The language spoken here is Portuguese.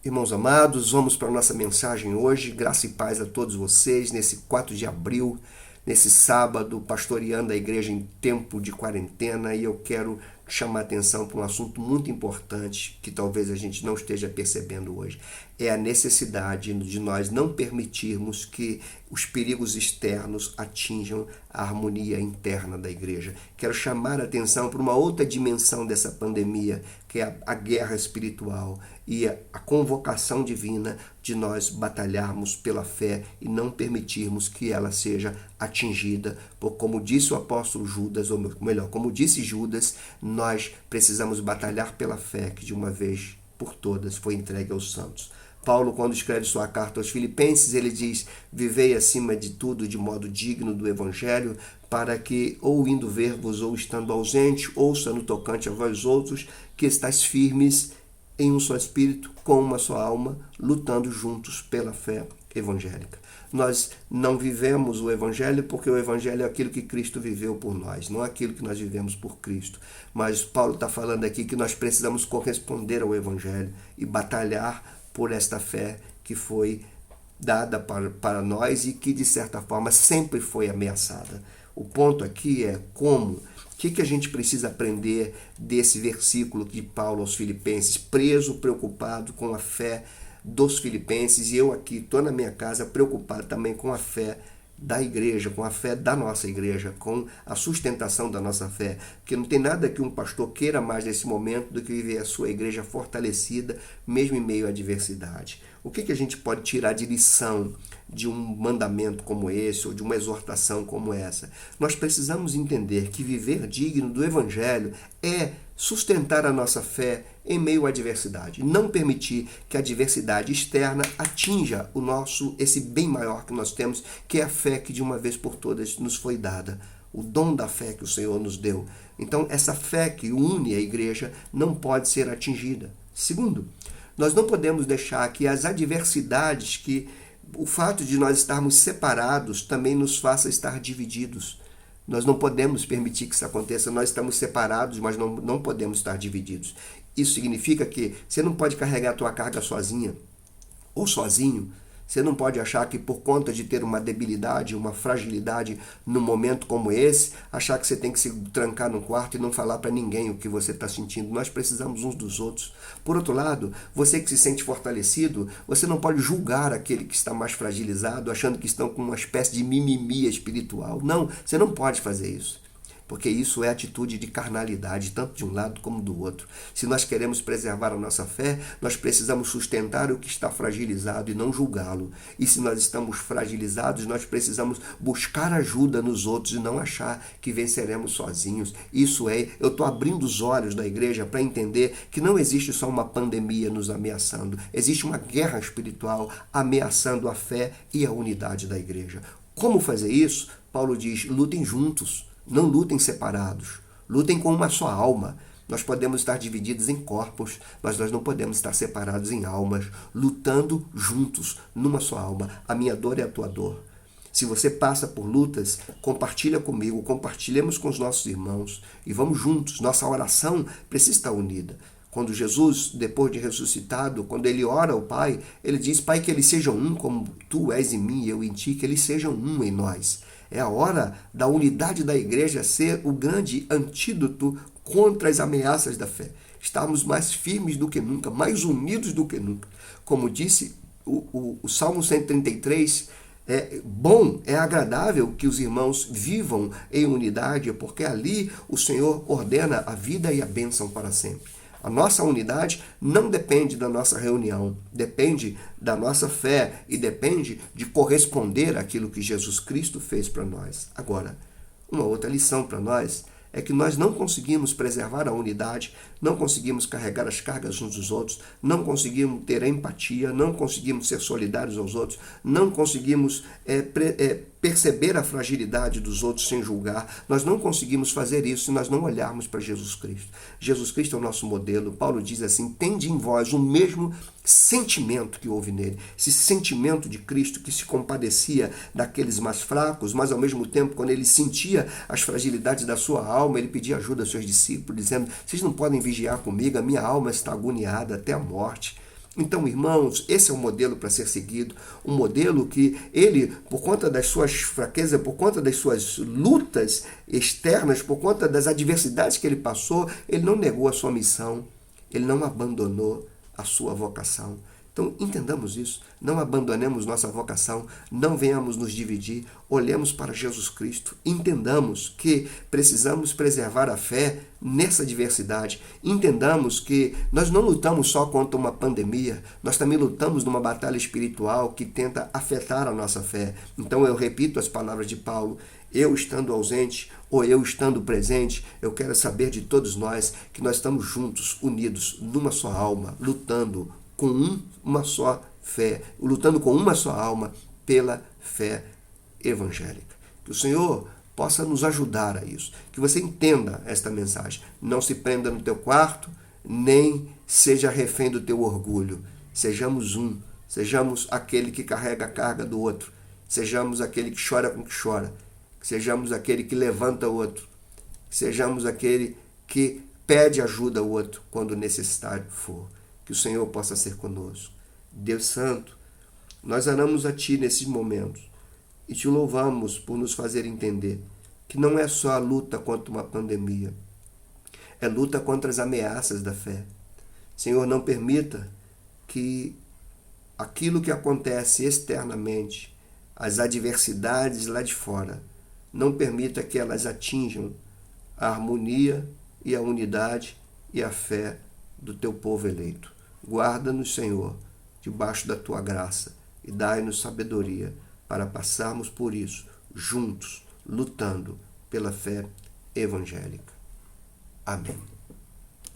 Irmãos amados, vamos para a nossa mensagem hoje. Graça e paz a todos vocês nesse 4 de abril, nesse sábado, pastoreando a igreja em tempo de quarentena. E eu quero chamar a atenção para um assunto muito importante que talvez a gente não esteja percebendo hoje. É a necessidade de nós não permitirmos que os perigos externos atinjam a harmonia interna da igreja. Quero chamar a atenção para uma outra dimensão dessa pandemia, que é a guerra espiritual e a convocação divina de nós batalharmos pela fé e não permitirmos que ela seja atingida. Por como disse o apóstolo Judas, ou melhor, como disse Judas, nós precisamos batalhar pela fé que de uma vez por todas foi entregue aos santos. Paulo, quando escreve sua carta aos Filipenses, ele diz: vivei acima de tudo de modo digno do Evangelho, para que, ou indo ver-vos, ou estando ausente, ouça no tocante a vós outros, que estáis firmes em um só espírito, com uma só alma, lutando juntos pela fé evangélica. Nós não vivemos o Evangelho porque o Evangelho é aquilo que Cristo viveu por nós, não aquilo que nós vivemos por Cristo. Mas Paulo está falando aqui que nós precisamos corresponder ao Evangelho e batalhar por esta fé que foi dada para nós e que, de certa forma, sempre foi ameaçada. O ponto aqui é como. O que a gente precisa aprender desse versículo de Paulo aos Filipenses? Preso, preocupado com a fé dos filipenses, e eu aqui estou na minha casa preocupado também com a fé da igreja, com a fé da nossa igreja, com a sustentação da nossa fé, porque não tem nada que um pastor queira mais nesse momento do que viver a sua igreja fortalecida, mesmo em meio à adversidade. O que a gente pode tirar de lição de um mandamento como esse, ou de uma exortação como essa? Nós precisamos entender que viver digno do Evangelho é sustentar a nossa fé em meio à adversidade. Não permitir que a adversidade externa atinja esse bem maior que nós temos, que é a fé que de uma vez por todas nos foi dada. O dom da fé que o Senhor nos deu. Então, essa fé que une a igreja não pode ser atingida. Segundo, nós não podemos deixar que as adversidades, que o fato de nós estarmos separados também nos faça estar divididos. Nós não podemos permitir que isso aconteça. Nós estamos separados, mas não podemos estar divididos. Isso significa que você não pode carregar a tua carga sozinha ou sozinho. Você não pode achar que por conta de ter uma debilidade, uma fragilidade num momento como esse, achar que você tem que se trancar num quarto e não falar para ninguém o que você está sentindo. Nós precisamos uns dos outros. Por outro lado, você que se sente fortalecido, você não pode julgar aquele que está mais fragilizado, achando que estão com uma espécie de mimimi espiritual. Não, você não pode fazer isso. Porque isso é atitude de carnalidade, tanto de um lado como do outro. Se nós queremos preservar a nossa fé, nós precisamos sustentar o que está fragilizado e não julgá-lo. E se nós estamos fragilizados, nós precisamos buscar ajuda nos outros e não achar que venceremos sozinhos. Eu estou abrindo os olhos da igreja para entender que não existe só uma pandemia nos ameaçando. Existe uma guerra espiritual ameaçando a fé e a unidade da igreja. Como fazer isso? Paulo diz: lutem juntos. Não lutem separados, lutem com uma só alma. Nós podemos estar divididos em corpos, mas nós não podemos estar separados em almas, lutando juntos, numa só alma. A minha dor é a tua dor. Se você passa por lutas, compartilha comigo, compartilhemos com os nossos irmãos e vamos juntos. Nossa oração precisa estar unida. Quando Jesus, depois de ressuscitado, quando ele ora ao Pai, ele diz: Pai, que eles sejam um como tu és em mim e eu em ti, que eles sejam um em nós. É a hora da unidade da igreja ser o grande antídoto contra as ameaças da fé. Estarmos mais firmes do que nunca, mais unidos do que nunca. Como disse o Salmo 133, é bom, é agradável que os irmãos vivam em unidade, porque ali o Senhor ordena a vida e a bênção para sempre. A nossa unidade não depende da nossa reunião, depende da nossa fé e depende de corresponder àquilo que Jesus Cristo fez para nós. Agora, uma outra lição para nós é que nós não conseguimos preservar a unidade, não conseguimos carregar as cargas uns dos outros, não conseguimos ter empatia, não conseguimos ser solidários aos outros, não conseguimos perceber a fragilidade dos outros sem julgar. Nós não conseguimos fazer isso se nós não olharmos para Jesus Cristo. Jesus Cristo é o nosso modelo. Paulo diz assim: tende em vós o mesmo sentimento que houve nele. Esse sentimento de Cristo que se compadecia daqueles mais fracos, mas ao mesmo tempo, quando ele sentia as fragilidades da sua alma, ele pedia ajuda aos seus discípulos, dizendo: vocês não podem vigiar comigo, a minha alma está agoniada até a morte. Então, irmãos, esse é um modelo para ser seguido, um modelo que ele, por conta das suas fraquezas, por conta das suas lutas externas, por conta das adversidades que ele passou, ele não negou a sua missão, ele não abandonou a sua vocação. Então, entendamos isso, não abandonemos nossa vocação, não venhamos nos dividir, olhemos para Jesus Cristo, entendamos que precisamos preservar a fé nessa diversidade, entendamos que nós não lutamos só contra uma pandemia, nós também lutamos numa batalha espiritual que tenta afetar a nossa fé. Então, eu repito as palavras de Paulo, eu estando ausente ou eu estando presente, eu quero saber de todos nós que nós estamos juntos, unidos, numa só alma, lutando com uma só fé, lutando com uma só alma pela fé evangélica. Que o Senhor possa nos ajudar a isso, que você entenda esta mensagem. Não se prenda no teu quarto, nem seja refém do teu orgulho. Sejamos um, sejamos aquele que carrega a carga do outro, sejamos aquele que chora com o que chora, sejamos aquele que levanta o outro, sejamos aquele que pede ajuda ao outro quando necessário for. Que o Senhor possa ser conosco. Deus Santo, nós oramos a Ti nesses momentos e Te louvamos por nos fazer entender que não é só a luta contra uma pandemia, é luta contra as ameaças da fé. Senhor, não permita que aquilo que acontece externamente, as adversidades lá de fora, não permita que elas atinjam a harmonia e a unidade e a fé do Teu povo eleito. Guarda-nos, Senhor, debaixo da Tua graça e dai-nos sabedoria para passarmos por isso, juntos, lutando pela fé evangélica. Amém.